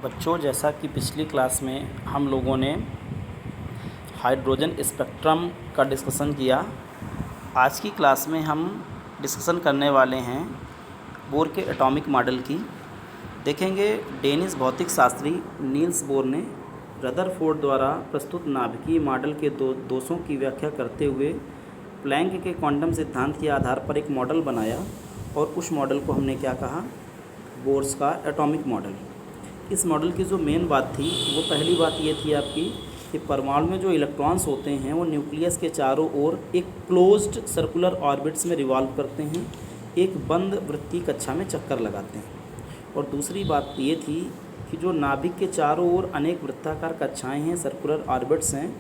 बच्चों, जैसा कि पिछली क्लास में हम लोगों ने हाइड्रोजन स्पेक्ट्रम का डिस्कशन किया। आज की क्लास में हम डिस्कशन करने वाले हैं बोर के एटॉमिक मॉडल की। देखेंगे डेनिश भौतिक शास्त्री नील्स बोर ने रदरफोर्ड द्वारा प्रस्तुत नाभिकीय मॉडल के दोषों की व्याख्या करते हुए प्लैंक के क्वांटम सिद्धांत के आधार पर एक मॉडल बनाया और उस मॉडल को हमने क्या कहा, बोर्स का एटॉमिक मॉडल। इस मॉडल की जो मेन बात थी वो पहली बात ये थी आपकी कि परमाणु में जो इलेक्ट्रॉन्स होते हैं वो न्यूक्लियस के चारों ओर एक क्लोज्ड सर्कुलर ऑर्बिट्स में रिवॉल्व करते हैं, एक बंद वृत्तीय कक्षा में चक्कर लगाते हैं। और दूसरी बात ये थी कि जो नाभिक के चारों ओर अनेक वृत्ताकार कक्षाएं हैं, सर्कुलर ऑर्बिट्स हैं,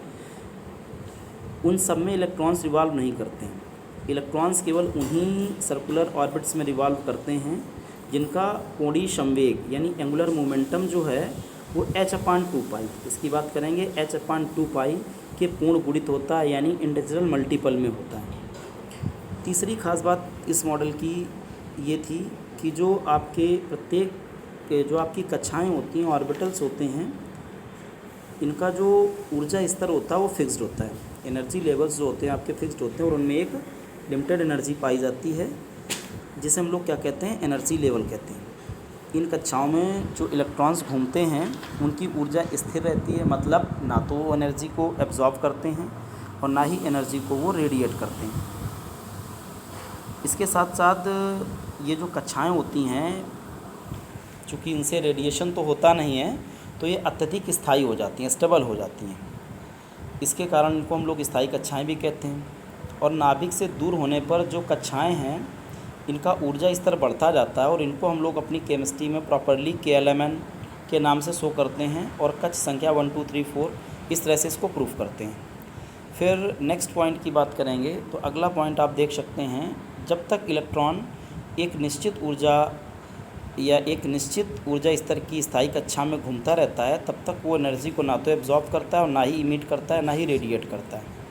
उन सब में इलेक्ट्रॉन्स रिवॉल्व नहीं करते हैं। इलेक्ट्रॉन्स केवल उन्हीं सर्कुलर ऑर्बिट्स में रिवॉल्व करते हैं जिनका कोणीय संवेग यानी एंगुलर मोमेंटम जो है वो h/2π, इसकी बात करेंगे, h/2π के पूर्ण गुणित होता है, यानी इंटीग्रल मल्टीपल में होता है। तीसरी खास बात इस मॉडल की ये थी कि जो आपकी कक्षाएं होती हैं, ऑर्बिटल्स होते हैं, इनका जो ऊर्जा स्तर होता है वो फिक्स्ड होता है। एनर्जी लेवल्स जो होते हैं आपके फिक्स्ड होते हैं और उनमें एक लिमिटेड एनर्जी पाई जाती है जिसे हम लोग क्या कहते हैं, एनर्जी लेवल कहते हैं। इन कक्षाओं में जो इलेक्ट्रॉन्स घूमते हैं उनकी ऊर्जा स्थिर रहती है, मतलब ना तो वो एनर्जी को एब्जॉर्ब करते हैं और ना ही एनर्जी को वो रेडिएट करते हैं। इसके साथ साथ ये जो कक्षाएं होती हैं, चूँकि इनसे रेडिएशन तो होता नहीं है, तो ये अत्यधिक स्थायी हो जाती हैं, स्टेबल हो जाती हैं। इसके कारण इनको हम लोग स्थायी कक्षाएं भी कहते हैं। और नाभिक से दूर होने पर जो कक्षाएं हैं इनका ऊर्जा स्तर बढ़ता जाता है और इनको हम लोग अपनी केमिस्ट्री में प्रॉपरली KLMN के नाम से शो करते हैं और कक्ष संख्या 1 2 3 4 इस तरह से इसको प्रूफ करते हैं। फिर नेक्स्ट पॉइंट की बात करेंगे तो अगला पॉइंट आप देख सकते हैं, जब तक इलेक्ट्रॉन एक निश्चित ऊर्जा स्तर की स्थायी कक्षा में घूमता रहता है, तब तक वो एनर्जी को ना तो एब्जॉर्ब करता है और ना ही इमिट करता है, ना ही रेडिएट करता है।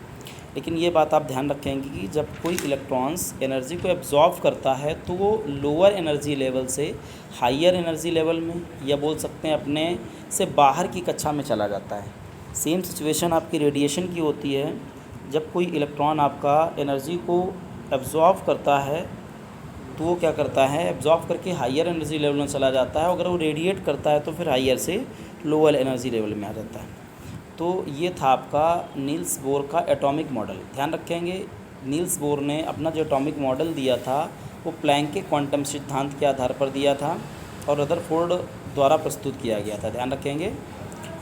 लेकिन ये बात आप ध्यान रखेंगे कि जब कोई इलेक्ट्रॉन्स एनर्जी को एब्जॉर्ब करता है तो वो लोअर एनर्जी लेवल से हायर एनर्जी लेवल में, या बोल सकते हैं अपने से बाहर की कक्षा में चला जाता है। सेम सिचुएशन आपकी रेडिएशन की होती है। जब कोई इलेक्ट्रॉन आपका एनर्जी को एब्जॉर्ब करता है तो वो क्या करता है, एब्जॉर्ब करके हायर एनर्जी लेवल में चला जाता है। अगर वो रेडिएट करता है तो फिर हायर से लोअर एनर्जी लेवल में आ जाता है। तो ये था आपका नील्स बोर का एटॉमिक मॉडल। ध्यान रखेंगे, नील्स बोर ने अपना जो एटॉमिक मॉडल दिया था वो प्लैंक के क्वांटम सिद्धांत के आधार पर दिया था और रदरफोर्ड द्वारा प्रस्तुत किया गया था। ध्यान रखेंगे,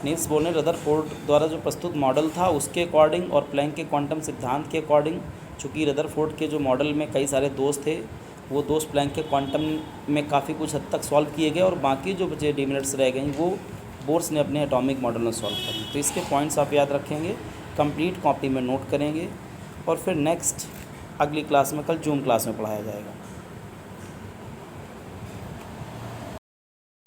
नील्स बोर ने रदरफोर्ड द्वारा जो प्रस्तुत मॉडल था उसके अकॉर्डिंग और प्लैंक के क्वांटम सिद्धांत के अकॉर्डिंग, चूँकि रदरफोर्ड के जो मॉडल में कई सारे दोष थे, वो दोष प्लैंक के क्वांटम में काफ़ी कुछ हद तक सॉल्व किए गए और बाकी जो बचे डिमिनट्स रह गई वो बोर्स ने अपने एटॉमिक मॉडल में सॉल्व करी। तो इसके पॉइंट्स आप याद रखेंगे, कंप्लीट कॉपी में नोट करेंगे और फिर नेक्स्ट अगली क्लास में, कल जूम क्लास में पढ़ाया जाएगा।